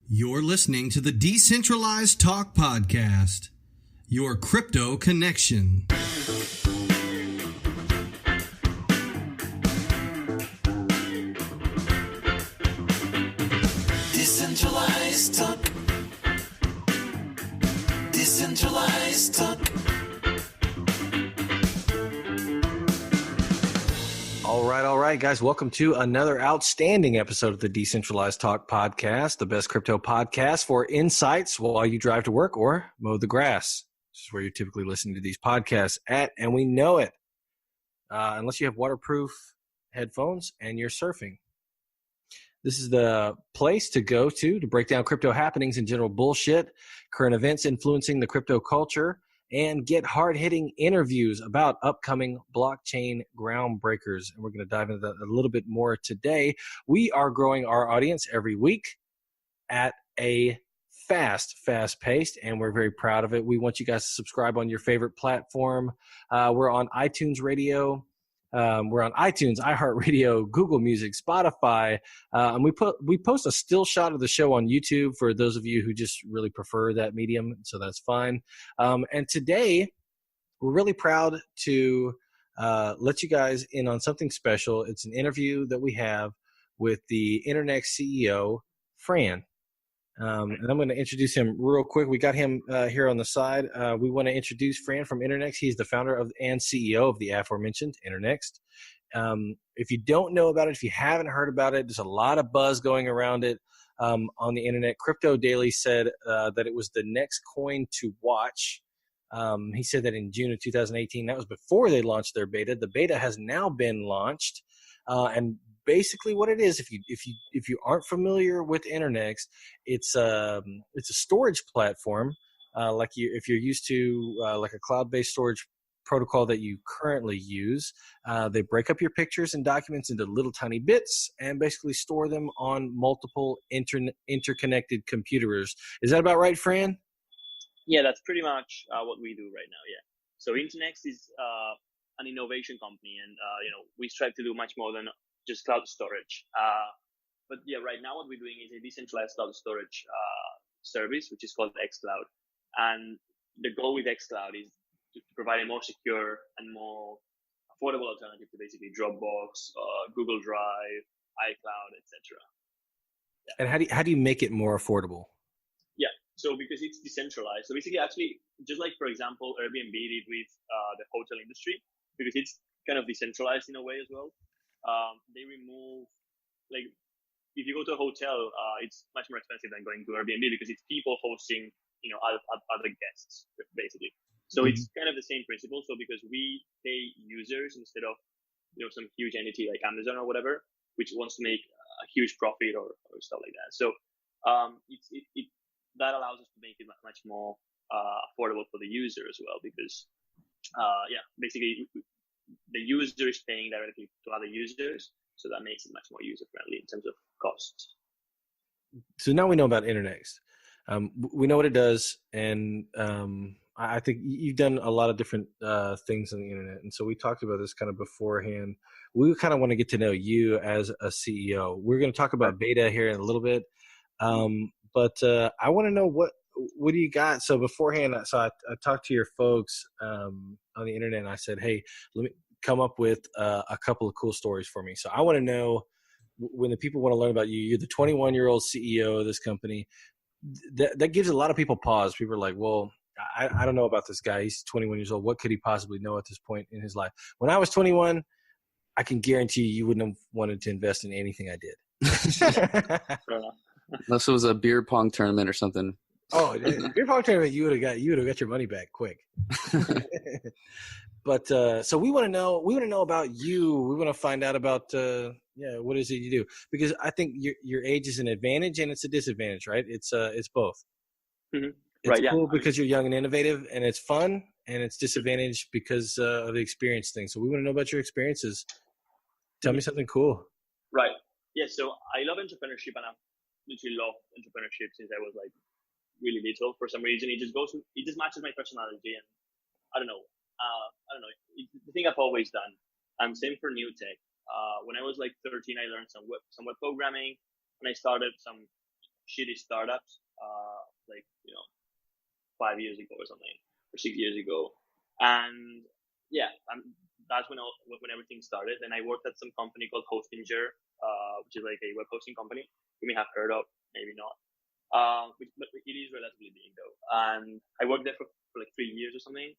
You're listening to the Decentralized Talk podcast, your crypto connection. Decentralized Talk. Decentralized Talk. All right, guys. Welcome to another outstanding episode of the Decentralized Talk podcast, the best crypto podcast for insights while you drive to work or mow the grass. This is where you're typically listening to these podcasts at, and we know it. Unless you have waterproof headphones and you're surfing. This is the place to go to break down crypto happenings and general bullshit, current events influencing the crypto culture, and get hard-hitting interviews about upcoming blockchain groundbreakers. And we're going to dive into that a little bit more today. We are growing our audience every week at a fast pace, and we're very proud of it. We want you guys to subscribe on your favorite platform. We're on iTunes Radio. We're on iTunes, iHeartRadio, Google Music, Spotify, and we post a still shot of the show on YouTube for those of you who just really prefer that medium, so that's fine. And today, we're really proud to let you guys in on something special. It's an interview that we have with the Internxt CEO, Fran. And I'm going to introduce him real quick. We got him here on the side. We want to introduce Fran from Internxt. He's the founder and CEO of the aforementioned Internxt. If you don't know about it, if you haven't heard about it, there's a lot of buzz going around it on the internet. Crypto Daily said that it was the next coin to watch. He said that in June of 2018. That was before they launched their beta. The beta has now been launched, and basically what it is, if you aren't familiar with Internxt, it's a storage platform, if you're used to like a cloud-based storage protocol that you currently use. They break up your pictures and documents into little tiny bits and basically store them on multiple interconnected computers. Is that about right, Fran? Yeah, that's pretty much what we do right now. Yeah. So Internxt is an innovation company, and we strive to do much more than just cloud storage. But yeah, right now what we're doing is a decentralized cloud storage service, which is called XCloud. And the goal with XCloud is to provide a more secure and more affordable alternative to basically DropBox, Google Drive, iCloud, etc. Yeah. And how do you make it more affordable? Yeah, so because it's decentralized. So basically, actually, just like, for example, Airbnb did with the hotel industry, because it's kind of decentralized in a way as well. They remove, like, if you go to a hotel, it's much more expensive than going to Airbnb because it's people hosting, other guests, basically. So It's kind of the same principle. So because we pay users instead of, some huge entity like Amazon or whatever, which wants to make a huge profit or stuff like that. So that allows us to make it much more affordable for the user as well, because basically the user is paying directly to other users, so that makes it much more user-friendly in terms of costs. So now we know about Internxt. We know what it does, and I think you've done a lot of different things on the internet, and so we talked about this kind of beforehand. We kind of want to get to know you as a CEO. We're going to talk about beta here in a little bit, but I want to know what do you got? So beforehand, I talked to your folks on the internet, and I said, hey, let me come up with a couple of cool stories for me. So I want to know, when the people want to learn about you, you're the 21-year-old CEO of this company. That gives a lot of people pause. People are like, well, I don't know about this guy. He's 21 years old. What could he possibly know at this point in his life? When I was 21, I can guarantee you wouldn't have wanted to invest in anything I did. Unless it was a beer pong tournament or something. Oh, beer pong tournament, you would have got your money back quick. But so we want to know about you. We want to find out about what is it you do? Because I think your age is an advantage and it's a disadvantage, right? It's both. Mm-hmm. It's cool because you're young and innovative, and it's fun, and it's disadvantage because of the experience thing. So we want to know about your experiences. Tell me something cool. Right. Yeah. So I love entrepreneurship, and I've literally loved entrepreneurship since I was like really little. For some reason, it just matches my personality, and I don't know. It's the thing I've always done. Same for new tech. When I was like 13, I learned some web programming, and I started some shitty startups, like 5 years ago or something, or 6 years ago, and yeah, that's when everything started. And I worked at some company called Hostinger, which is like a web hosting company. You may have heard of, maybe not. But it is relatively big though. And I worked there for like 3 years or something.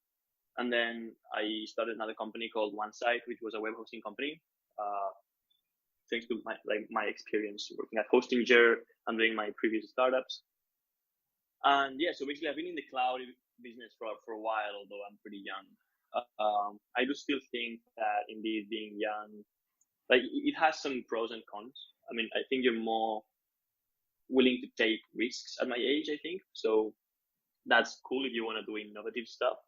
And then I started another company called OneSite, which was a web hosting company. Thanks to my experience working at Hostinger and doing my previous startups. And yeah, so basically I've been in the cloud business for a while, although I'm pretty young. I do still think that indeed being young, like it has some pros and cons. I mean, I think you're more willing to take risks at my age, I think. So that's cool if you want to do innovative stuff.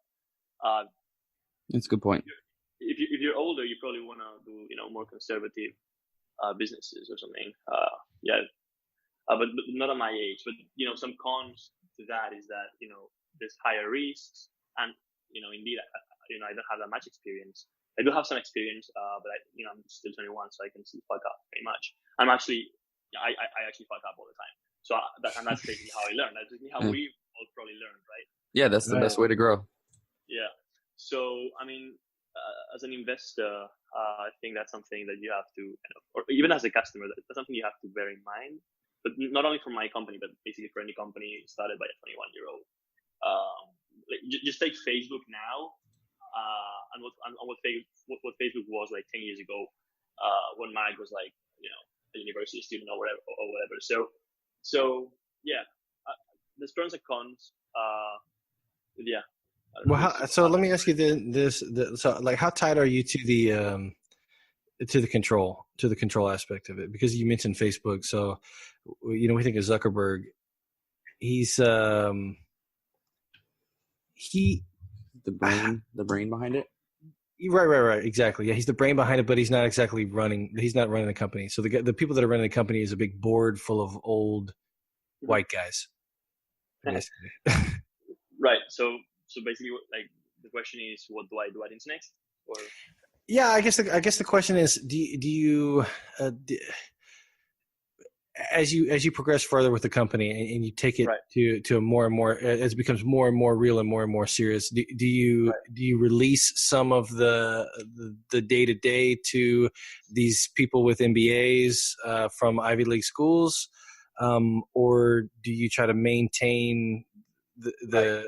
That's a good point. If you're older, you probably want to do more conservative businesses or something. But not at my age. But some cons to that is that there's higher risks, and indeed I don't have that much experience. I do have some experience, but I'm still 21, so I can still fuck up very much. I actually fuck up all the time. So that's basically how I learn. That's basically how we all probably learn, right? Yeah, that's the best way to grow. Yeah. So I mean, as an investor, I think that's something that you have to, or even as a customer, that's something you have to bear in mind. But not only for my company, but basically for any company started by a 21-year-old. Just take Facebook now, and what Facebook was like 10 years ago, when Mag was like a university student or whatever. So yeah, there's pros and cons. Yeah. Well, so let me ask you this: so like, how tied are you to the control aspect of it? Because you mentioned Facebook, so we think of Zuckerberg. He's the brain behind it. Right, exactly. Yeah, he's the brain behind it, but he's not exactly running. He's not running the company. So the people that are running the company is a big board full of old white guys. Right. So basically, like the question is, what do I do at Internxt? Or yeah, I guess the question is, do you as you progress further with the company and you take it to a more and more, as it becomes more and more real and more serious, do you release some of the day-to-day to these people with MBAs from Ivy League schools, or do you try to maintain the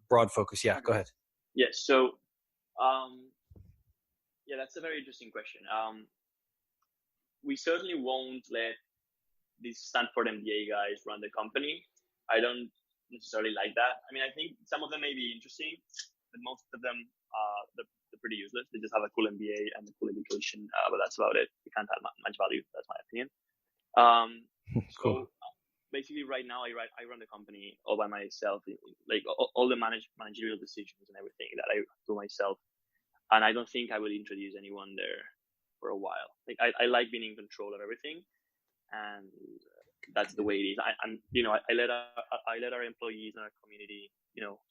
broad focus? Yeah, go ahead. Yes. So that's a very interesting question. We certainly won't let these Stanford MBA guys run the company. I don't necessarily like that. I mean, I think some of them may be interesting, but most of them, they're pretty useless. They just have a cool MBA and a cool education, but that's about it. You can't have much value. That's my opinion. Cool. So basically, right now, I run the company all by myself, like all the managerial decisions and everything that I do myself. And I don't think I will introduce anyone there for a while. Like I like being in control of everything, and that's the way it is. I let our employees and our community,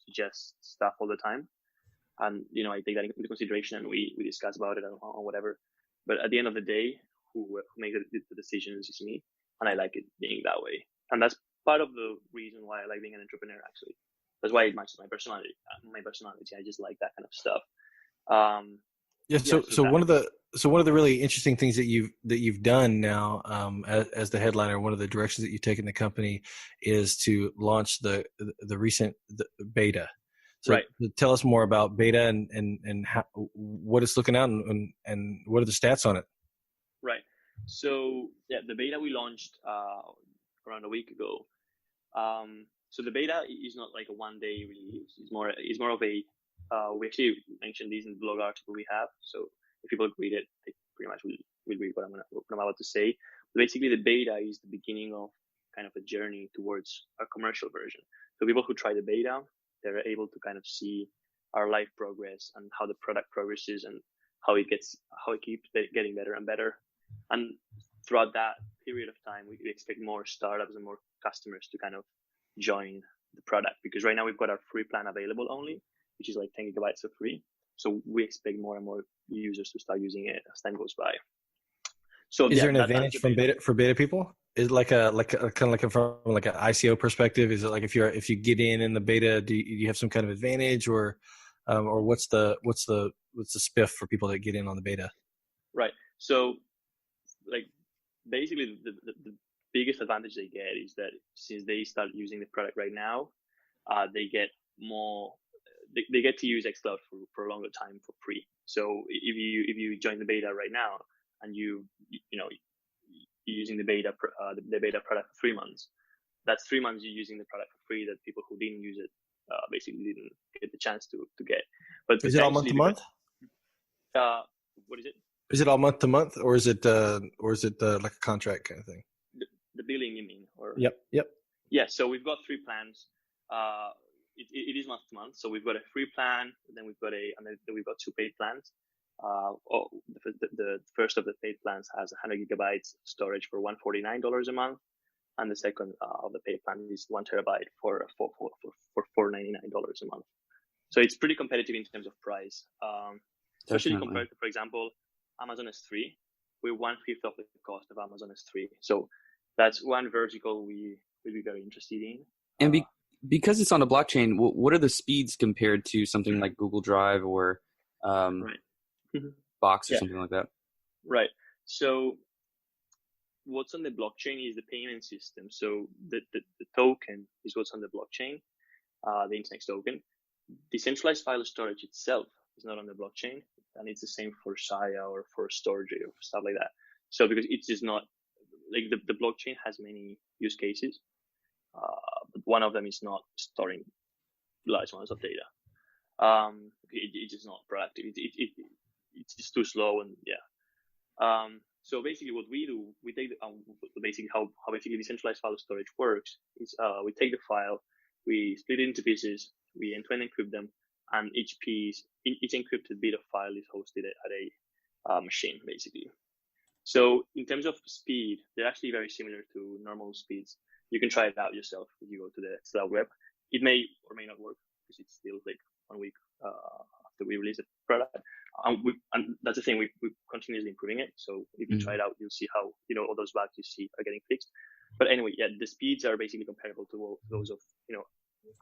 suggest stuff all the time, and I take that into consideration, and we discuss about it or whatever. But at the end of the day, who makes the decisions is me, and I like it being that way. And that's part of the reason why I like being an entrepreneur. Actually, that's why it matches my personality. I just like that kind of stuff. So one of the really interesting things that you've done now, as the headliner, one of the directions that you've taken the company is to launch the recent beta. So right. Tell us more about beta and how, what it's looking at and what are the stats on it. Right. So the beta we launched around a week ago. So the beta is not like a one-day release. It's more of a we actually mentioned these in the blog article we have. So if people read it, they pretty much will read what I'm about to say. But basically, the beta is the beginning of kind of a journey towards a commercial version. So people who try the beta, they're able to kind of see our live progress and how the product progresses and how it keeps getting better and better. And throughout that period of time, we expect more startups and more customers to kind of join the product, because right now we've got our free plan available only, which is like 10 gigabytes for free. So we expect more and more users to start using it as time goes by. So is there an advantage for beta people? Is it like a kind of like from like an ICO perspective? Is it like if you get in the beta, do you have some kind of advantage, or what's the spiff for people that get in on the beta? Right. So, like, basically, the biggest advantage they get is that since they start using the product right now, they get more. They get to use XCloud for a longer time for free. So if you join the beta right now and you're using the beta product for 3 months, that's 3 months you're using the product for free that people who didn't use it basically didn't get the chance to get. But is it all month to month? What is it? Is it all month to month, or is it like a contract kind of thing? The billing, you mean? Or Yep. Yeah. So we've got 3 plans. It is month to month. So we've got a free plan, then we've got 2 paid plans. The first of the paid plans has 100 gigabytes storage for $149 a month, and the second of the paid plan is 1 terabyte for $499 a month. So it's pretty competitive in terms of price, especially compared to, for example, Amazon S3. We're 1/5 of the cost of Amazon S3. So that's one vertical we would be very interested in. And because it's on a blockchain, what are the speeds compared to something like Google Drive or Right. Box or something like that? Right. So what's on the blockchain is the payment system. So the token is what's on the blockchain, the Internxt token. Decentralized file storage itself is not on the blockchain, and it's the same for Saya or for Storj or stuff like that. So because it's just not like the blockchain has many use cases, but one of them is not storing large amounts of data. It's just not proactive. It's just too slow, and so basically what we do, we take basically how basically decentralized file storage works is we take the file, we split it into pieces, we end-to-end encrypt them, and each encrypted bit of file is hosted at a machine basically. So in terms of speed, they're actually very similar to normal speeds. You can try it out yourself if you go to the XCloud web. It may or may not work because it's still like 1 week after we release the product. And that's the thing, we're continuously improving it. So if you try it out, you'll see how, all those bugs you see are getting fixed. But anyway, the speeds are basically comparable to those of,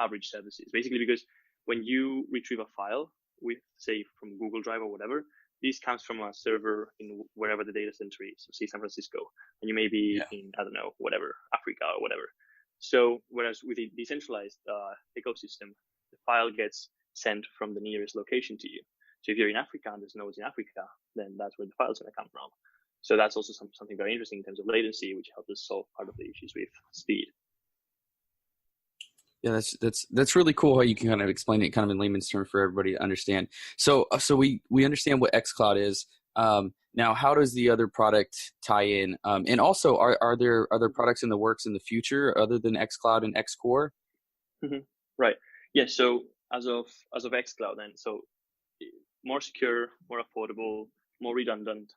average services. Basically because when you retrieve a file with, say, from Google Drive or whatever, this comes from a server in wherever the data center is, so say San Francisco, and you may be in, I don't know, whatever, Africa or whatever. So whereas with a decentralized ecosystem, the file gets sent from the nearest location to you. So if you're in Africa and there's nodes in Africa, then that's where the file's going to come from. So that's also something very interesting in terms of latency, which helps us solve part of the issues with speed. Yeah, that's really cool how you can kind of explain it kind of in layman's terms for everybody to understand. So we understand what XCloud is. Now, how does the other product tie in? And also, are there other products in the works in the future other than XCloud and XCore? Mm-hmm. Right. Yeah. So as of XCloud, then more secure, more affordable, more redundant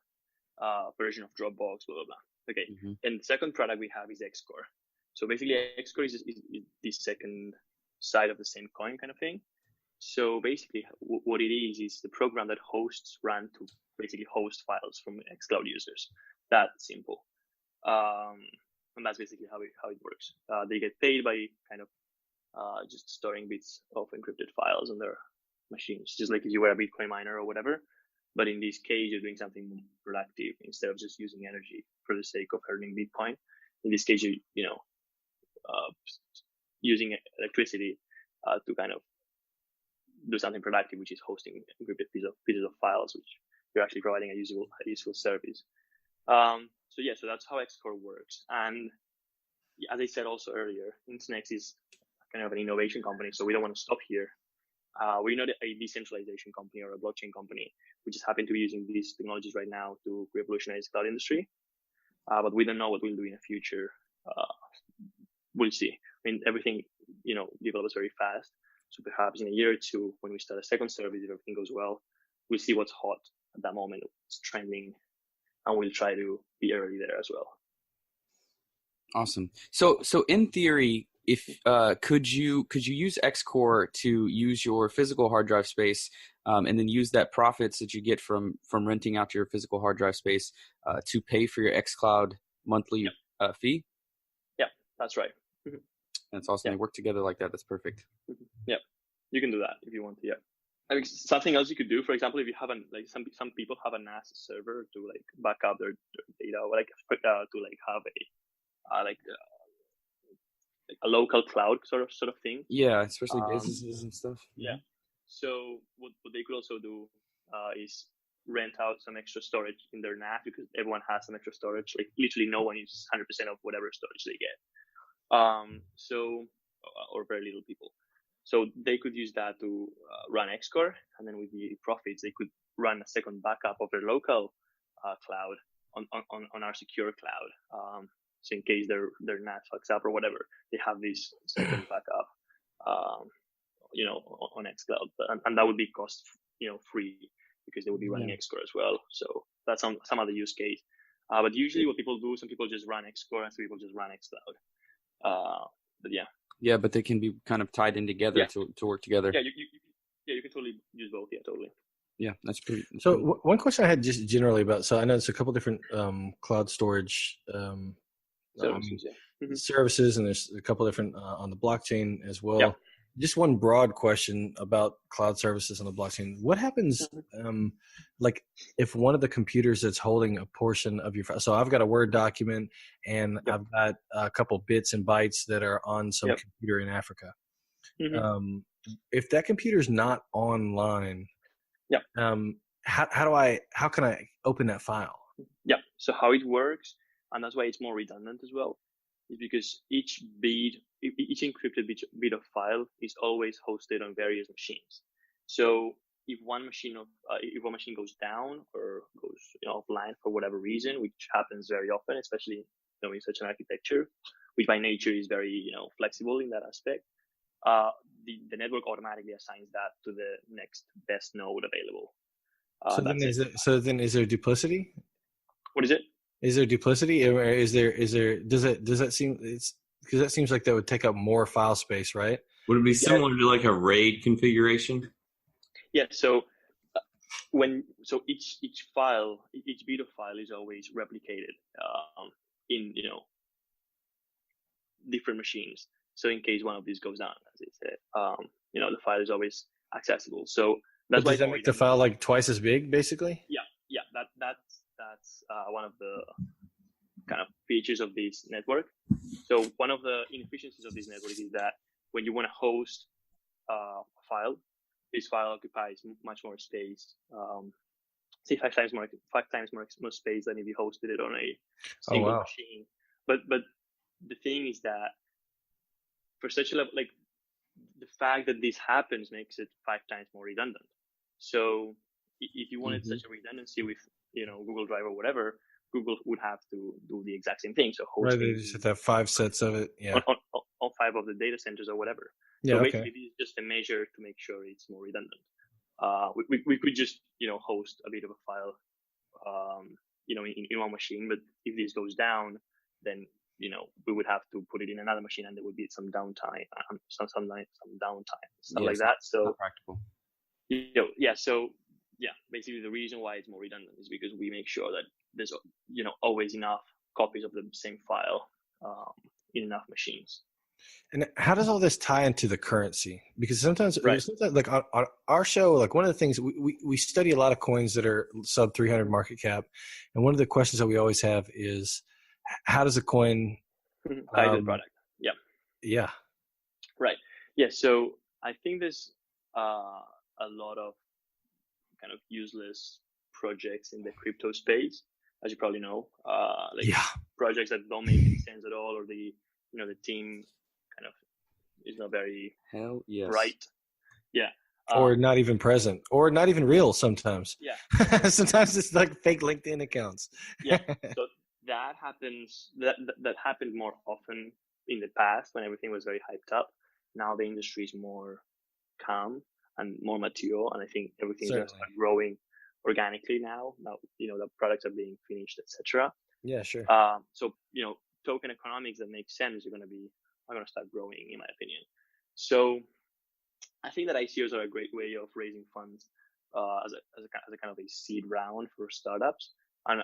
version of DropBox, blah blah blah. Okay. Mm-hmm. And the second product we have is XCore. So basically, XCore is the second side of the same coin kind of thing. So basically, what it is the program that hosts run to basically host files from XCloud users. That simple. And that's basically how it works. They get paid by kind of just storing bits of encrypted files on their machines, just like if you were a Bitcoin miner or whatever. But in this case, you're doing something more productive instead of just using energy for the sake of earning Bitcoin. In this case, using electricity to kind of do something productive, which is hosting encrypted pieces of files, which you're actually providing a useful service. So that's how XCore works. And as I said also earlier, Internxt is kind of an innovation company, so we don't want to stop here. We're not a decentralization company or a blockchain company. We just happen to be using these technologies right now to revolutionize the cloud industry. But we don't know what we'll do in the future. We'll see. I mean, everything, develops very fast. So perhaps in a year or two, when we start a second service, if everything goes well, we'll see what's hot at that moment, what's trending, and we'll try to be early there as well. Awesome. So in theory, if could you use XCore to use your physical hard drive space, and then use that profits that you get from renting out your physical hard drive space to pay for your XCloud monthly fee. Yeah, that's right. Mm-hmm. That's awesome. Yeah. They work together like that. That's perfect. Mm-hmm. Yeah, you can do that if you want to. Yeah. I mean, something else you could do, for example, if you have some people have a NAS server to like back up their data, or like to like have a local cloud sort of thing. Yeah, especially businesses and stuff. Yeah. So what they could also do is rent out some extra storage in their NAS, because everyone has some extra storage. Like literally no one uses 100% of whatever storage they get. Or very little people. So they could use that to run XCore, and then with the profits, they could run a second backup of their local cloud on our secure cloud. So in case their NAS fucks up or whatever, they have this second backup, on XCloud, and that would be cost free, because they would be running XCore as well. So that's some other use case. But usually what people do, some people just run XCore and some people just run XCloud. But yeah. Yeah, but they can be kind of tied in together to work together. Yeah, you can totally use both. Yeah, totally. Yeah, that's pretty. One question I had just generally about, so I know there's a couple different cloud storage services, and there's a couple different on the blockchain as well. Yep. Just one broad question about cloud services on the blockchain. What happens, like if one of the computers that's holding a portion of your, so I've got a Word document and I've got a couple bits and bytes that are on some computer in Africa. Mm-hmm. If that computer's not online, how can I open that file? Yeah. So how it works, and that's why it's more redundant as well, is because each encrypted bit of file is always hosted on various machines. So if one machine goes down or goes offline for whatever reason, which happens very often, especially in such an architecture, which by nature is very flexible in that aspect, the network automatically assigns that to the next best node available. So then is there duplicity? What is it? Is there duplicity, or does that seem, because that seems like that would take up more file space, right? Would it be similar to like a RAID configuration? Yeah. So each bit of file is always replicated in different machines. So in case one of these goes down, as they said, the file is always accessible. So that's why. Does that make the file like twice as big, basically? Yeah. That's one of the kind of features of this network. So one of the inefficiencies of this network is that when you want to host a file, this file occupies much more space. Say 5 times more space than if you hosted it on a single machine. But the thing is that for such a level, like the fact that this happens makes it 5 times more redundant. So if you wanted such a redundancy with Google Drive or whatever, Google would have to do the exact same thing. So hosting, they just have 5 sets of it, on 5 of the data centers or whatever. So basically, this is just a measure to make sure it's more redundant. We could just host a bit of a file, in one machine, but if this goes down, then we would have to put it in another machine, and there would be some downtime, some downtime, stuff like that. So not practical. Basically the reason why it's more redundant is because we make sure that there's always enough copies of the same file in enough machines. And how does all this tie into the currency? Because sometimes like on our show, like one of the things we study a lot of coins that are sub 300 market cap, and one of the questions that we always have is, how does a coin tie to the product? Yeah. Right. Yeah. So I think there's a lot of kind of useless projects in the crypto space, as you probably know, projects that don't make any sense at all, or the team kind of is not very bright. Yeah. Or not even present, or not even real sometimes. Yeah. Sometimes it's like fake LinkedIn accounts. Yeah. So that happens. That happened more often in the past when everything was very hyped up. Now the industry is more calm and more mature, and I think everything's going to start growing organically now. Now the products are being finished, etc. Yeah, sure. So token economics that makes sense are going to start growing, in my opinion. So I think that ICOs are a great way of raising funds as a kind of a seed round for startups, and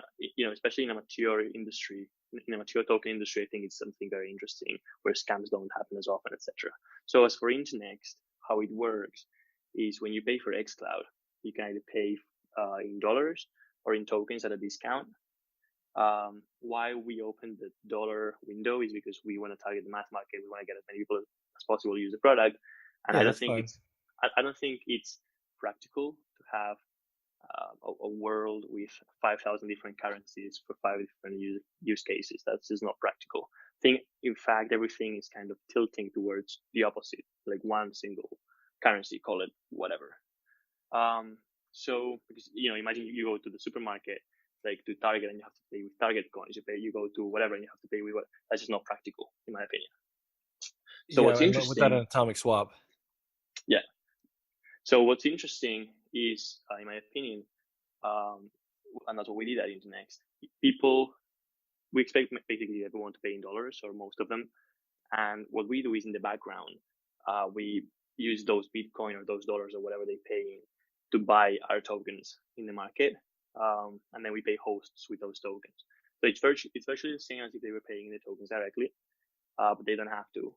especially in a mature industry in the mature token industry, I think it's something very interesting where scams don't happen as often, etc. So as for Internxt, how it works is when you pay for XCloud, you can either pay in dollars or in tokens at a discount. Why we opened the dollar window is because we want to target the mass market. We want to get as many people as possible to use the product. And I don't think it's practical to have a world with 5,000 different currencies for 5 different use cases. That's just not practical. I think, in fact, everything is kind of tilting towards the opposite, like one single currency, call it whatever. So, because, imagine you go to the supermarket, like to Target, and you have to pay with Target coins. You go to whatever, and you have to pay with what? That's just not practical, in my opinion. So what's interesting without an atomic swap. Yeah. So what's interesting is, in my opinion, and that's what we did at Internxt. We expect basically everyone to pay in dollars, or most of them. And what we do is in the background, we use those Bitcoin or those dollars or whatever they pay in to buy our tokens in the market. And then we pay hosts with those tokens. So it's virtually the same as if they were paying the tokens directly, but they don't have to,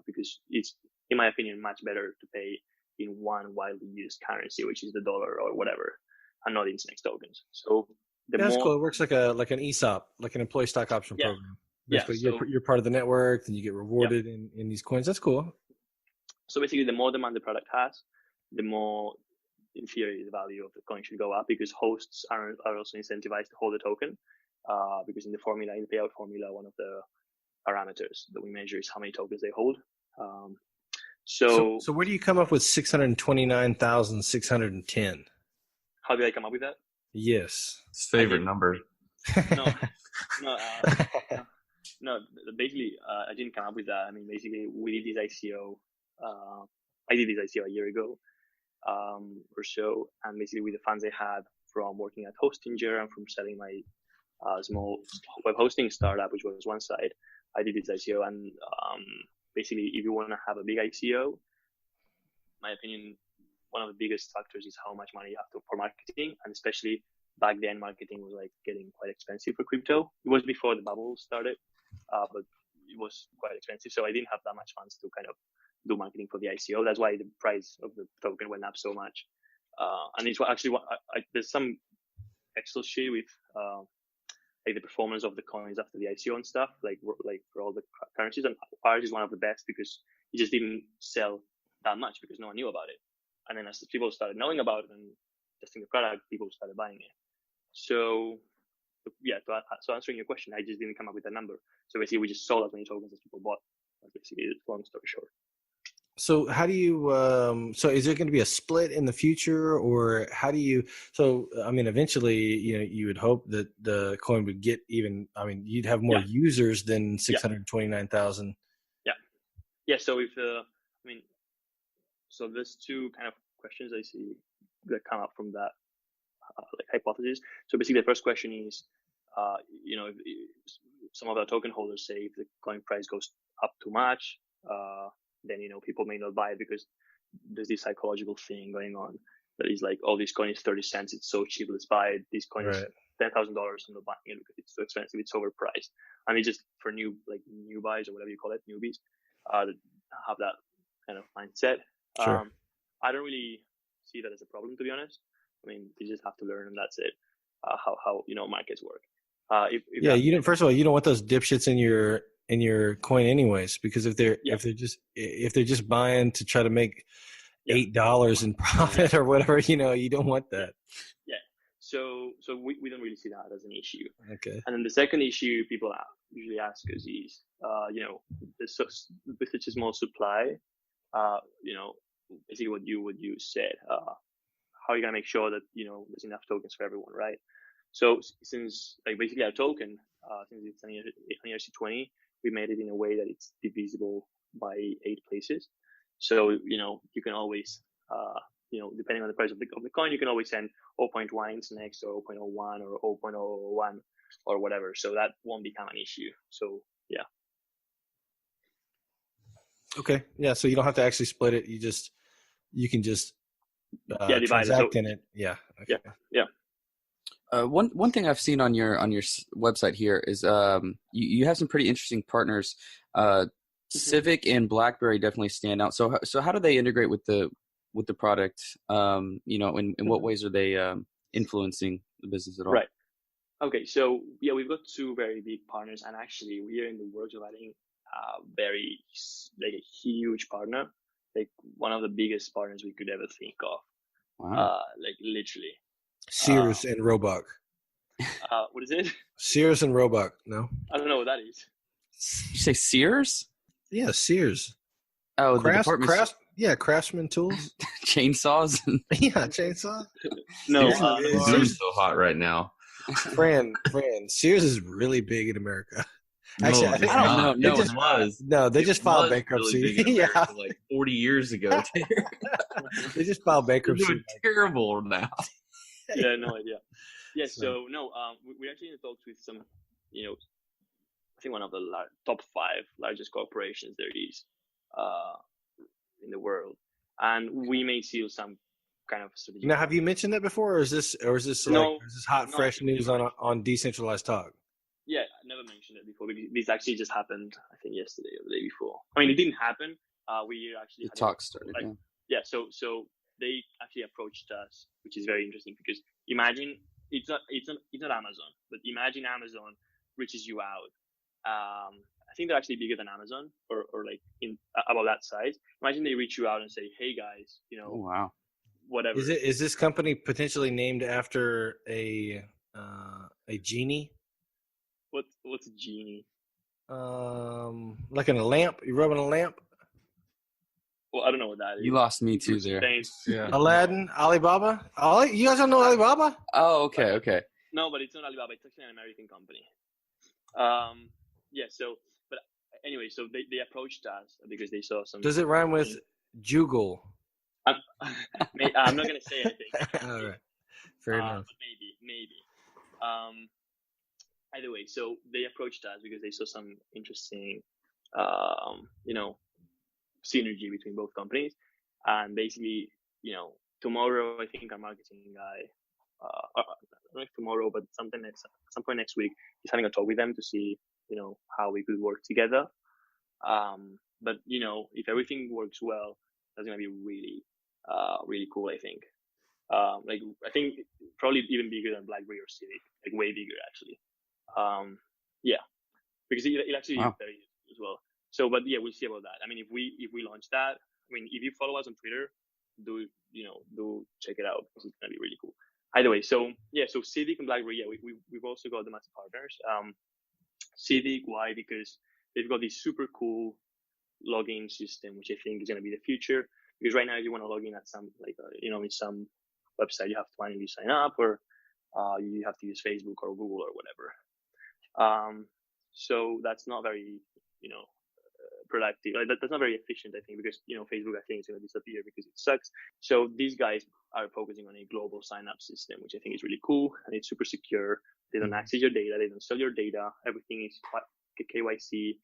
because it's, in my opinion, much better to pay in one widely used currency, which is the dollar or whatever, and not Internxt tokens. So that's cool. It works like an ESOP, like an employee stock option program. Basically, you're part of the network, and you get rewarded in these coins. That's cool. So basically, the more demand the product has, the more, in theory, the value of the coin should go up, because hosts are also incentivized to hold the token, because in the payout formula, one of the parameters that we measure is how many tokens they hold. So where do you come up with 629,610? How did I come up with that? Yes. His favorite number. No. Basically, I didn't come up with that. I mean, basically, we did this ICO. I did this ICO a year ago, or so, and basically with the funds I had from working at Hostinger and from selling my small web hosting startup, which was one side, I did this ICO. And basically, if you want to have a big ICO, my opinion, one of the biggest factors is how much money you have to for marketing, and especially back then, marketing was like getting quite expensive for crypto. It was before the bubble started, but it was quite expensive. So I didn't have that much funds to kind of do marketing for the ICO. That's why the price of the token went up so much. And it's actually there's some Excel sheet with like the performance of the coins after the ICO and stuff, like for all the currencies. And ours is one of the best because it just didn't sell that much because no one knew about it. And then as the people started knowing about it and testing the product, people started buying it. So so answering your question, I just didn't come up with a number. So basically, we just sold as many tokens as people bought. That's basically it, long story short. So how do you, so is there going to be a split in the future, or how do you, so, I mean, eventually, you would hope that the coin would get even, I mean, you'd have more users than 629,000. Yeah. So so there's two kind of questions I see that come up from that hypothesis. So basically the first question is, if some of our token holders say if the coin price goes up too much, then, people may not buy it because there's this psychological thing going on that is like, oh, this coin is 30 cents. It's so cheap. Let's buy it. This coin is $10,000. I'm not buying it because it's too expensive. It's overpriced. And it's just for new buys or whatever you call it, newbies, that have that kind of mindset. Sure. I don't really see that as a problem, to be honest. I mean, you just have to learn, and that's it. How markets work. First of all, you don't want those dipshits in your coin anyways, because if they're just buying to try to make $8 in profit or whatever, you don't want that. Yeah. So we don't really see that as an issue. Okay. And then the second issue people usually ask us is, with such a small supply, basically what you said, how are you gonna make sure that there's enough tokens for everyone, right? So since basically our token, since it's an ERC20, we made it in a way that it's divisible by 8 places. So you can always depending on the price of the coin, you can always send 0.1 Internxt or 0.01 or 0.01 or whatever. So that won't become an issue. So yeah. Okay. Yeah. So you don't have to actually split it. You can just divide transact it. in it. Yeah. Okay. Yeah. One thing I've seen on your website here is you have some pretty interesting partners. Civic and BlackBerry definitely stand out. So how do they integrate with the product? In what ways are they influencing the business at all? Right. Okay. So yeah, we've got two very big partners, and actually we are in the works of adding very like a huge partner, like one of the biggest partners we could ever think of. Wow. Like literally. Sears and Roebuck. What is it? Sears and Roebuck. No. I don't know what that is. You say Sears? Yeah, Sears. Oh, the department Craftsman tools. chainsaws. Yeah, chainsaw. No. Sears so hot right now. Fran, Sears is really big in America. Actually, No, I think- I don't know. They No, just- it was. No, they just It filed was bankruptcy. really big in Yeah, America, like 40 years ago. they just filed They're bankruptcy. doing terrible now. Yeah, no idea. Yeah, so no, we're actually in talks with some, I think one of the top 5 largest corporations there is in the world, and we may see some kind of strategic. Now, have you mentioned that before, or is this No, is this hot, no, fresh I news haven't. on Decentralized Talk? Yeah, I never mentioned it before because this actually just happened, I think yesterday or the day before. I mean, it didn't happen. We actually the had talk started. like, Yeah. yeah, so they actually approached us, which is very interesting because imagine it's not Amazon, but imagine Amazon reaches you out. I think they're actually bigger than Amazon or like in about that size. Imagine they reach you out and say, "Hey guys, Oh wow. whatever." Is this company potentially named after a genie? What's a genie? Like in a lamp? You rubbing a lamp? Well, I don't know what that is. You lost me too there. Yeah. Aladdin, Alibaba. You guys don't know Alibaba? Oh, okay. No, but it's not Alibaba. It's actually an American company. Yeah. So, but anyway, so they approached us because they saw some. Does it rhyme with Jugal? I'm not gonna say anything. All right, fair enough. But maybe. Either way, so they approached us because they saw some interesting, synergy between both companies, and basically, tomorrow I think our marketing guy, I don't know if tomorrow, but some point next week, he's having a talk with them to see, how we could work together. But if everything works well, that's gonna be really, really cool. I think. I think probably even bigger than BlackBerry or Civic, like way bigger actually. Yeah, because it actually Wow. is very as well. So, but yeah, we'll see about that. I mean, if we launch that, I mean, if you follow us on Twitter, do check it out because it's gonna be really cool. Either way, so yeah, so Civic and BlackBerry, yeah, we've also got them as partners. Civic, why? Because they've got this super cool login system, which I think is gonna be the future. Because right now, if you want to log in at some in some website, you have to manually sign up, or you have to use Facebook or Google or whatever. So that's not very, productive. That's not very efficient, I think, because, Facebook, I think, is going to disappear because it sucks. So these guys are focusing on a global sign-up system, which I think is really cool, and it's super secure. They don't access your data. They don't sell your data. Everything is KYC,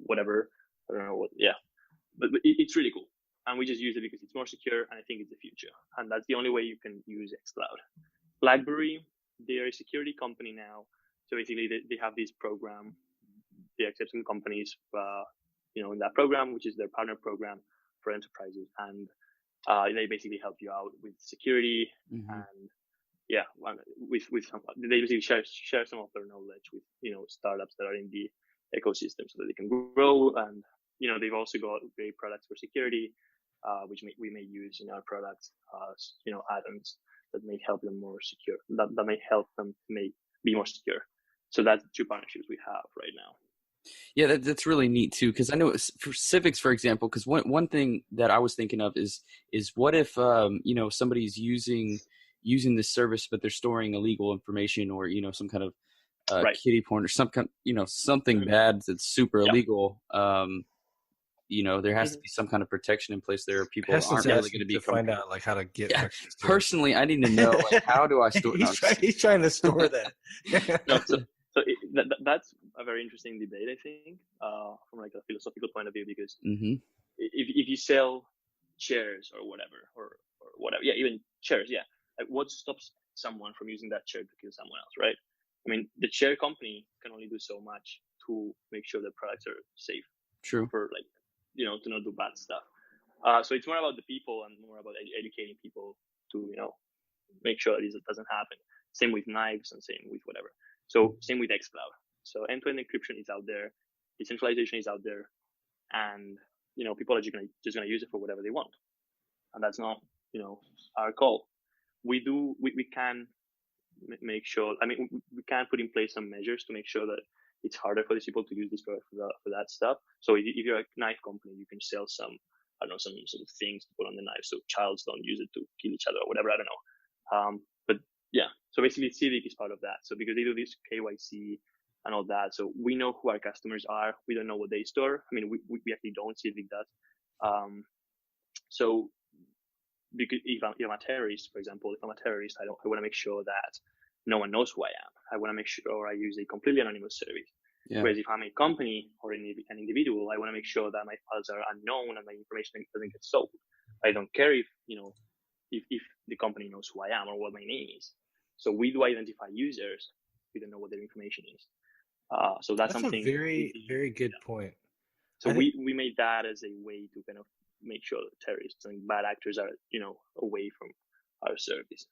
whatever. I don't know what, yeah. But it's really cool. And we just use it because it's more secure, and I think it's the future. And that's the only way you can use XCloud. BlackBerry, they're a security company now. So basically, they have this program. They accept some companies, in that program, which is their partner program for enterprises. And they basically help you out with security. Mm-hmm. And yeah, with some, they basically share some of their knowledge with, startups that are in the ecosystem so that they can grow. And, they've also got great products for security, which we may use in our products, add-ons that may help them more secure, that may help them be more secure. So that's the two partnerships we have right now. Yeah, that's really neat too. Because I know for Civics, for example, because one thing that I was thinking of is what if somebody's using this service, but they're storing illegal information or some kind of kiddie porn or some kind, something bad that's super illegal. There has to be some kind of protection in place there. People aren't really going to be find out like how to get. Yeah. Personally, I need to know how do I store. He's trying to store that. No, so that's a very interesting debate, I think, from like a philosophical point of view, because if you sell shares or whatever, yeah, even shares, yeah, like what stops someone from using that chair to kill someone else, right? I mean, the chair company can only do so much to make sure that products are safe True. for like, to not do bad stuff. So it's more about the people and more about educating people to, make sure that this doesn't happen. Same with knives and same with whatever. So same with XCloud. So end-to-end encryption is out there, decentralization is out there, and people are just gonna use it for whatever they want, and that's not our call. We can make sure. I mean, we can put in place some measures to make sure that it's harder for these people to use this for that stuff. So if you're a knife company, you can sell some some sort of things to put on the knife so childs don't use it to kill each other or whatever. I don't know. But yeah, so basically Civic is part of that. So because they do this KYC and all that, so we know who our customers are. We don't know what they store. I mean, we actually don't. Civic does. So because if I'm a terrorist, for example, if I'm a terrorist, I want to make sure that no one knows who I am. I want to make sure I use a completely anonymous service. Yeah. Whereas if I'm a company or an individual, I want to make sure that my files are unknown and my information doesn't get sold. I don't care if the company knows who I am or what my name is. So we do identify users. We don't know what their information is. So that's something. A very, very good point. So we made that as a way to kind of make sure that terrorists and bad actors are, away from our service.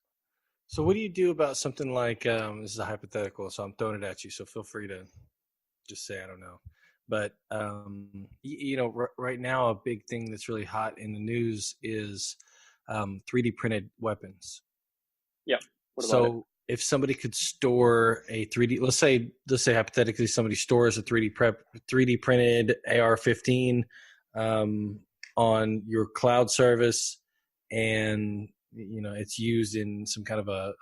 So what do you do about something like, this is a hypothetical, so I'm throwing it at you, so feel free to just say, I don't know. But, right now, a big thing that's really hot in the news is 3D printed weapons. Yeah. What about it? If somebody could store a 3D, let's say hypothetically somebody stores a 3D printed AR-15 on your cloud service, and it's used in some kind of a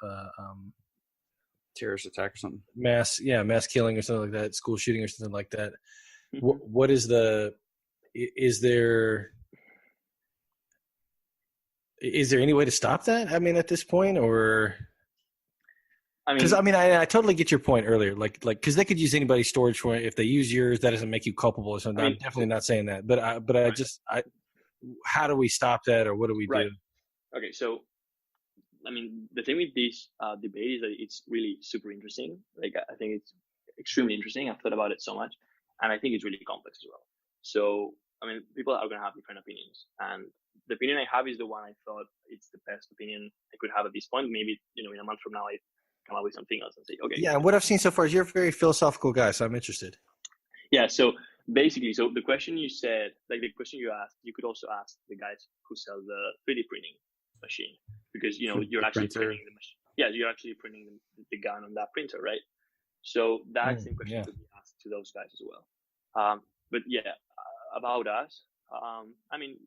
Terrorist attack or something. Mass killing or something like that, school shooting or something like that. Mm-hmm. What is there any way to stop that? I mean, at this point, or because I totally get your point earlier, like because they could use anybody's storage for it. If they use yours, that doesn't make you culpable or something. I'm definitely not saying that, but how do we stop that, or what do we do? Okay, so the thing with this debate is that it's really super interesting. Like, I think it's extremely interesting. I've thought about it so much, and I think it's really complex as well. So, people are going to have different opinions, and the opinion I have is the one I thought it's the best opinion I could have at this point. Maybe, in a month from now, I come up with something else and say, okay. Yeah, and what I've seen so far is you're a very philosophical guy, so I'm interested. Yeah, so basically, the question you said, like the question you asked, you could also ask the guys who sell the 3D printing machine, because you're actually printing the machine. Yeah, you're actually printing the gun on that printer, right? So that same question could be asked to those guys as well. But yeah, about us,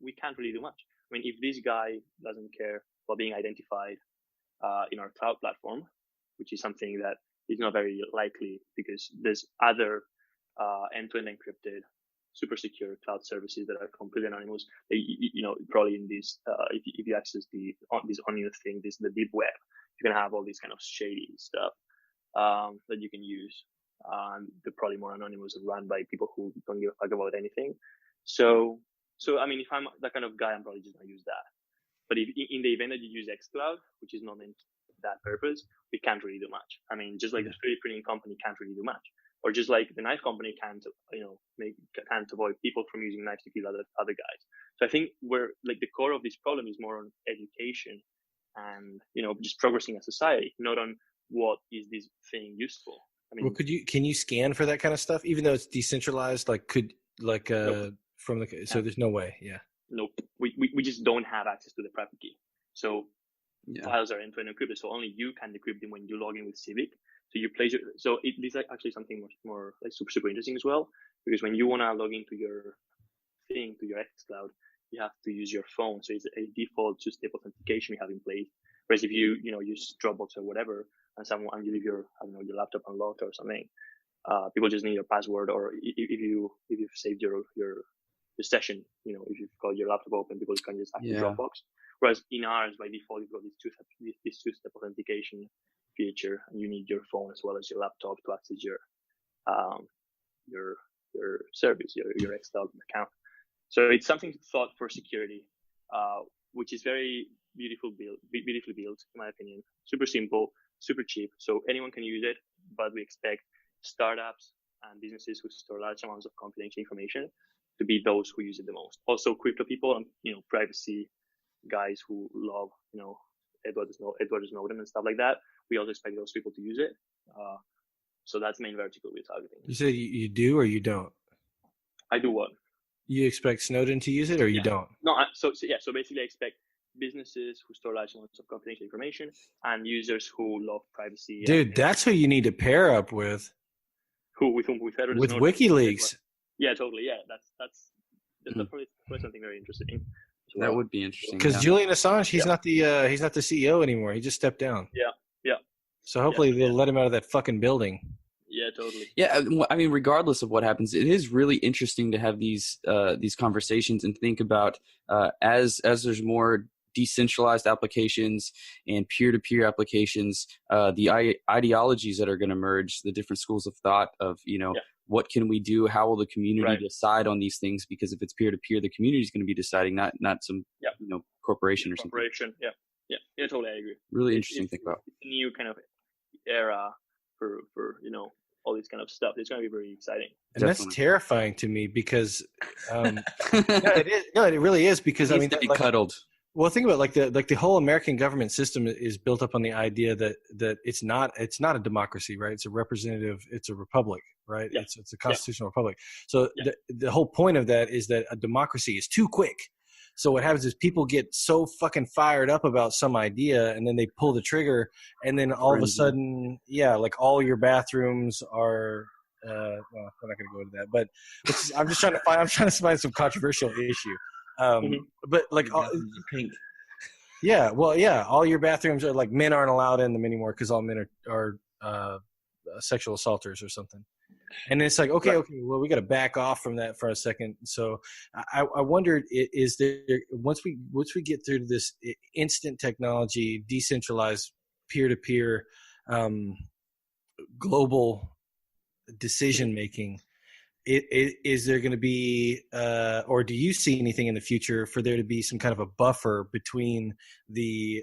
we can't really do much. If this guy doesn't care about being identified in our cloud platform, which is something that is not very likely because there's other end-to-end encrypted, super secure cloud services that are completely anonymous. Probably in this, if you access this onion thing, the deep web, you can have all these kind of shady stuff that you can use. They're probably more anonymous and run by people who don't give a fuck about anything. So if I'm that kind of guy, I'm probably just gonna use that. But if in the event that you use XCloud, which is not meant for that purpose, we can't really do much. Just like the 3D printing company can't really do much. Or just like the knife company can't avoid people from using knives to kill other guys. So I think the core of this problem is more on education and just progressing as society, not on what is this thing useful. Can you scan for that kind of stuff, even though it's decentralized? Nope. There's no way. Yeah. Nope. We just don't have access to the private key. So files are end-to-end encrypted, so only you can decrypt them when you log in with Civic. So you place this is actually something much more like super interesting as well, because when you want to log into your thing, to your XCloud, you have to use your phone. So it's a default two-step authentication we have in place. Whereas if you use DropBox or whatever, and you leave your laptop unlocked or something, people just need your password, or if you've saved your session, if you've got your laptop open, people can just access Dropbox. Whereas in ours, by default, you've got this two-step authentication feature, and you need your phone as well as your laptop to access your service, your XCloud account. So it's something thought for security, which is very beautifully built, in my opinion. Super simple, super cheap, so anyone can use it. But we expect startups and businesses who store large amounts of confidential information to be those who use it the most. Also, crypto people and privacy guys who love Edward Snowden and stuff like that. We also expect those people to use it. So that's the main vertical we're targeting. You say you do or you don't? I do what? You expect Snowden to use it or you don't? No, so basically I expect businesses who store large amounts of confidential information and users who love privacy. Dude, that's who you need to pair up with. With WikiLeaks. Yeah, totally. Yeah, that's probably something very interesting. That would be interesting. Because Julian Assange, he's not the CEO anymore. He just stepped down. Yeah. So hopefully they'll let him out of that fucking building. Yeah, totally. Yeah, I mean, regardless of what happens, it is really interesting to have these conversations and think about as there's more decentralized applications and peer-to-peer applications, the ideologies that are going to merge, the different schools of thought of what can we do, how will the community decide on these things? Because if it's peer-to-peer, the community is going to be deciding, not some corporation or something. Corporation, yeah, totally, I agree. Really interesting to think about. It's a new kind of era for all this kind of stuff. It's going to be very exciting. And that's terrifying to me because it really is because It needs to be cuddled. Well, think about the whole American government system is built up on the idea that it's not a democracy, right? It's a republic, right? Yeah. It's a constitutional republic. So the whole point of that is that a democracy is too quick. So what happens is people get so fucking fired up about some idea and then they pull the trigger and then all of a sudden, like all your bathrooms are well, I'm not going to go into that, but I'm trying to find some controversial issue. But like, pink. Yeah, well, yeah, all your bathrooms are like men aren't allowed in them anymore because all men are sexual assaulters or something. And it's like, okay, well, we got to back off from that for a second. So I wondered, is there once we get through this instant technology, decentralized, peer-to-peer, global decision making, is there going to be, or do you see anything in the future for there to be some kind of a buffer between a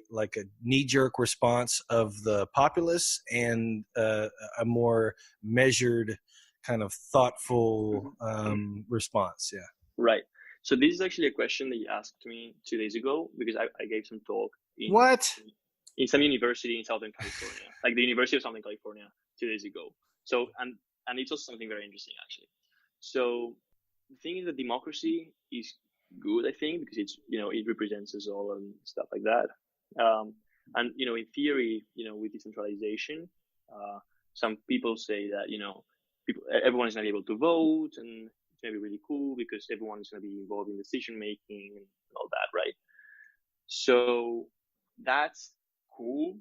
knee-jerk response of the populace and a more measured, kind of thoughtful response? Yeah. Right. So this is actually a question that you asked me 2 days ago because I gave some talk in some university in Southern California, like the University of Southern California 2 days ago. So and it's also something very interesting actually. So the thing is that democracy is good, I think, because it's it represents us all and stuff like that. And in theory, with decentralization, some people say that everyone is going to be able to vote, and it's going to be really cool because everyone is going to be involved in decision making and all that, right? So that's cool,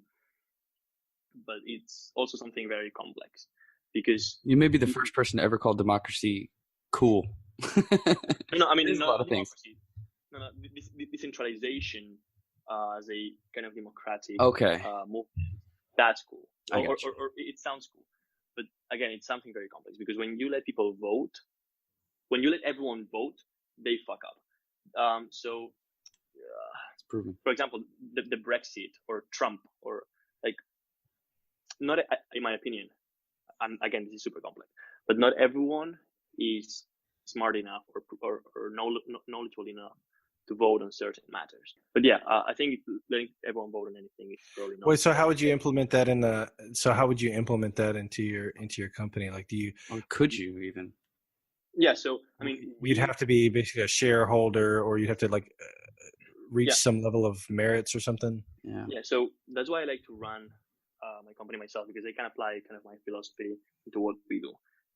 but it's also something very complex because you may be the first person to ever call democracy cool. No, I mean, a lot of things. No, decentralization as a kind of democratic movement. That's cool. Or it sounds cool. But again, it's something very complex because when you let people vote, when you let everyone vote, they fuck up. So it's proven. For example, the Brexit or Trump or not in my opinion, and again, this is super complex, but not everyone is smart enough or knowledgeable enough to vote on certain matters. But yeah, I think letting everyone vote on anything is probably not. Wait, so how would you implement that into your company? Like, do you, or could you even? Yeah, so I mean, you'd have to be basically a shareholder, or you'd have to reach some level of merits or something. Yeah. So that's why I like to run my company myself, because I can apply kind of my philosophy into what we do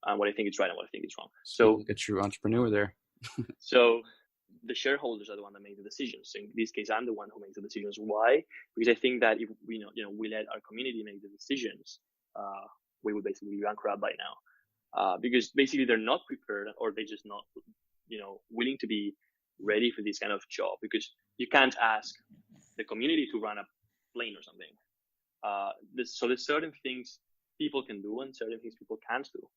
and what I think is right and what I think is wrong. So like a true entrepreneur there. So the shareholders are the one that make the decisions. So in this case, I'm the one who makes the decisions. Why? Because I think that if we we let our community make the decisions, we would basically be bankrupt by now. Because basically they're not prepared, or they're just not, willing to be ready for this kind of job. Because you can't ask the community to run a plane or something. So there's certain things people can do and certain things people can't do.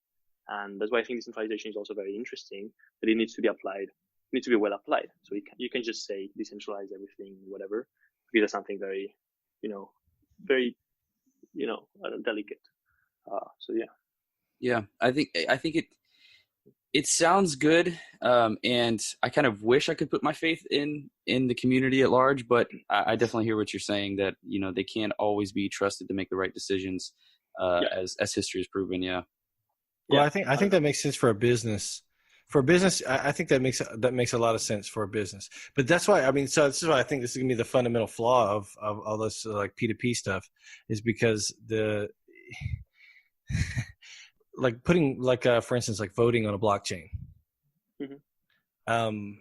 And that's why I think decentralization is also very interesting, but it needs to be applied. It needs to be well applied. So you can just say decentralize everything, whatever, because it's something very, very, delicate. So yeah. Yeah, I think it sounds good, and I kind of wish I could put my faith in the community at large, but I definitely hear what you're saying, that they can't always be trusted to make the right decisions, as history has proven. Yeah. Well, I think that makes sense for a business. For a business, I think that makes a lot of sense for a business. But that's why, so this is why I think this is gonna be the fundamental flaw of all this like P2P stuff, is because like putting for instance, like voting on a blockchain. Mm-hmm.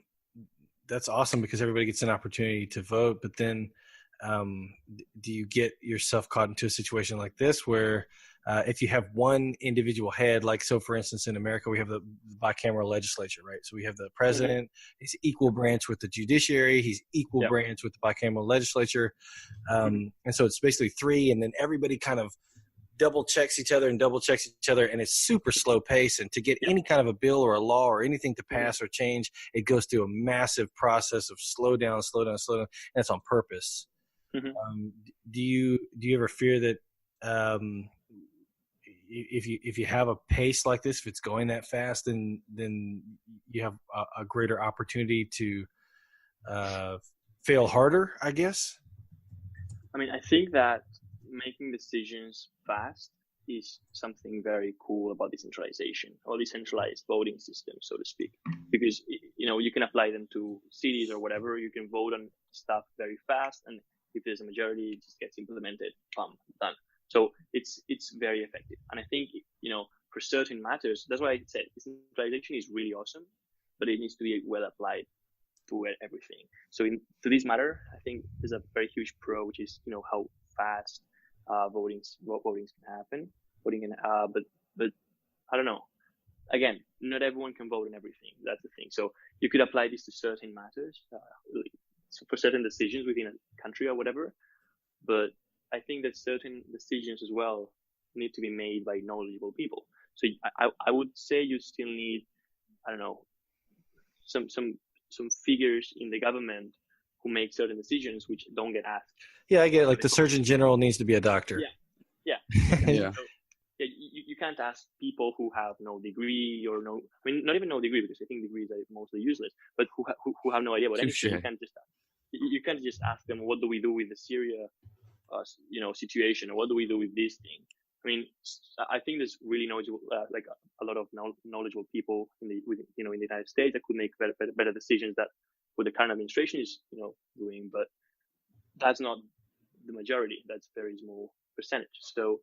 That's awesome because everybody gets an opportunity to vote. But then, do you get yourself caught into a situation like this where if you have one individual head, like, so for instance, in America, we have the bicameral legislature, right? So we have the president, he's equal branch with the judiciary, he's equal branch with the bicameral legislature. And so it's basically three, and then everybody kind of double checks each other, and it's super slow pace. And to get any kind of a bill or a law or anything to pass or change, it goes through a massive process of slow down, and that's on purpose. Mm-hmm. Do you ever fear that if you have a pace like this, if it's going that fast, then you have a greater opportunity to fail harder, I guess? I mean, I think that making decisions fast is something very cool about decentralization, or decentralized voting systems, so to speak, because you can apply them to cities or whatever. You can vote on stuff very fast, and if there's a majority, it just gets implemented. Done. So it's very effective. And I think for certain matters, that's why I said decentralization is really awesome, but it needs to be well applied to everything. So to this matter, I think there's a very huge pro, which is how fast voting can happen. But I don't know. Again, not everyone can vote on everything. That's the thing. So you could apply this to certain matters, for certain decisions within a country or whatever. But I think that certain decisions as well need to be made by knowledgeable people. So I would say you still need, I don't know, some figures in the government who make certain decisions which don't get asked. Yeah, I get it. Like the Surgeon General needs to be a doctor. Yeah. Yeah. So, you can't ask people who have no degree or not even no degree, because I think degrees are mostly useless, but who have no idea about anything. You can't just ask them, what do we do with the Syria situation, or what do we do with this thing? I mean, I think there's really knowledgeable, like a lot of knowledgeable people in the United States that could make better decisions that what the current administration is doing, but that's not the majority. That's a very small percentage. So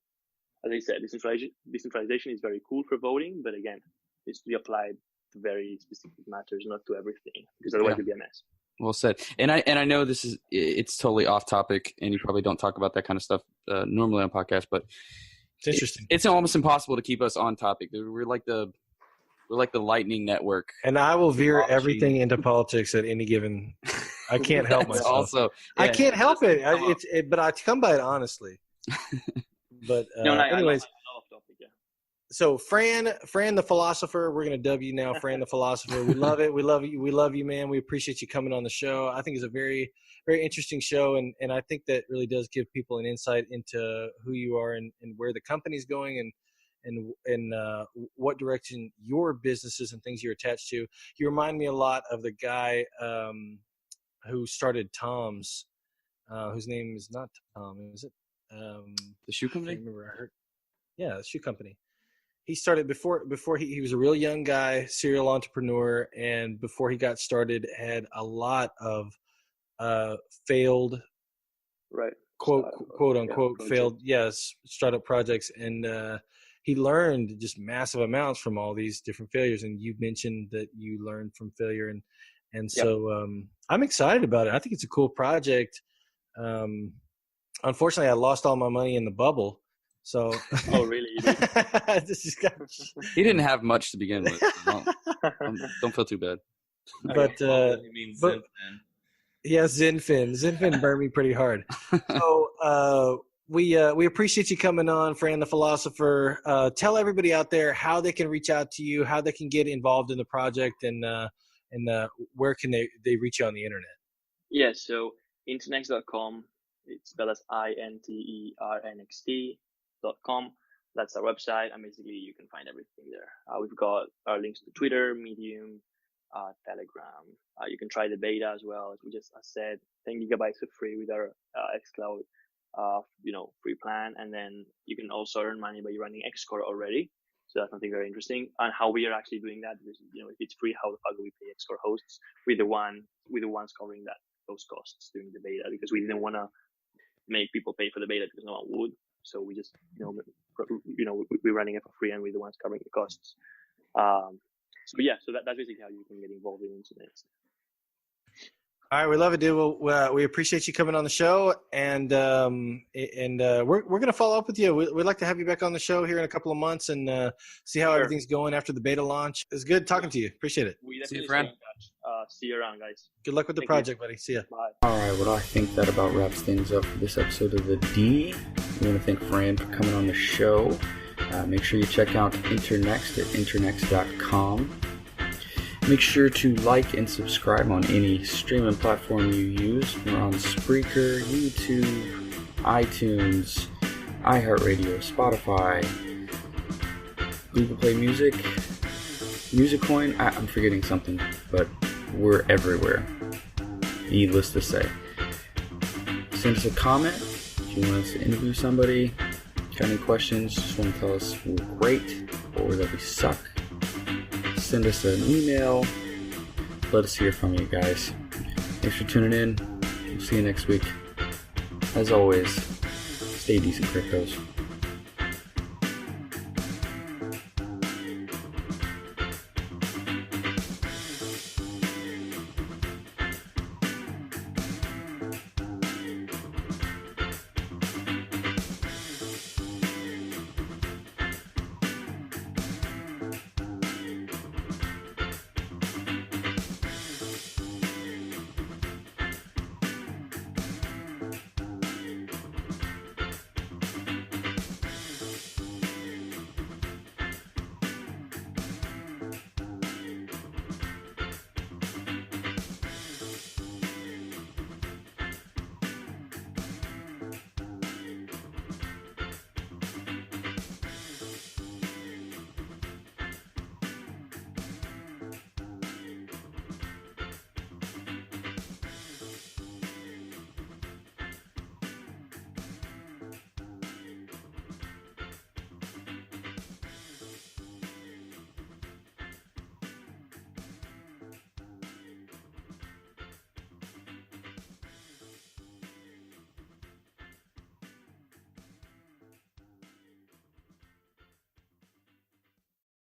as I said, decentralization is very cool for voting, but again, it's to be applied to very specific matters, not to everything, because otherwise it'd be a mess. Well said. And I know it's totally off topic, and you probably don't talk about that kind of stuff normally on podcasts, but it's interesting. It's almost impossible to keep us on topic. We're like the Lightning Network. And I will veer everything into politics at any given. I can't help myself. Also, I can't help it. But I come by it honestly. But anyways. So Fran the philosopher, we're going to dub you now, Fran the philosopher. We love it. We love you, man. We appreciate you coming on the show. I think it's a very, very interesting show. And I think that really does give people an insight into who you are and where the company's going and what direction your businesses and things you're attached to. You remind me a lot of the guy who started Tom's, whose name is not Tom. Is it? The shoe company? I remember I heard. Yeah, the shoe company. He started before he was a real young guy, serial entrepreneur, and before he got started had a lot of failed, right, quote unquote failed, startup projects, and he learned just massive amounts from all these different failures. And you mentioned that you learned from failure, and so I'm excited about it. I think it's a cool project. Unfortunately, I lost all my money in the bubble. So. Oh, really? You did? He didn't have much to begin with. Don't feel too bad. But he means Zenfin. Yeah, Zenfin burned me pretty hard. So we appreciate you coming on, Fran the philosopher. Tell everybody out there how they can reach out to you, how they can get involved in the project, and where can they reach you on the internet. Yeah, so Internxt.com. It's spelled as INTERNXT.com. That's our website, and basically you can find everything there. We've got our links to Twitter, Medium, Telegram. You can try the beta as well. As we just said, 10 gigabytes for free with our XCloud, free plan, and then you can also earn money by running XCore already. So that's something very interesting. And how we are actually doing that, because if it's free, how the fuck do we pay XCore hosts with the ones covering those costs during the beta? Because we didn't want to make people pay for the beta because no one would. So we just we're running it for free, and we're the ones covering the costs. So that's basically how you can get involved in Internxt. All right, we love it, dude. Well, we appreciate you coming on the show, and we're going to follow up with you. We'd like to have you back on the show here in a couple of months and see how everything's going after the beta launch. It's good talking to you. Appreciate it. We See you, definitely Fran. stay in touch. See you around, guys. Good luck with the Thank project, buddy. See ya. Bye. All right, well, I think that about wraps things up for this episode of the D. We want to thank Fran for coming on the show. Make sure you check out Internxt at internxt.com. Make sure to like and subscribe on any streaming platform you use. We're on Spreaker, YouTube, iTunes, iHeartRadio, Spotify, Google Play Music, MusicCoin. I'm forgetting something, but we're everywhere. Needless to say. Send us a comment if you want us to interview somebody. Got any questions? Just want to tell us we're great or that we suck. Send us an email. Let us hear from you guys. Thanks for tuning in. We'll see you next week. As always, stay decent, cryptos.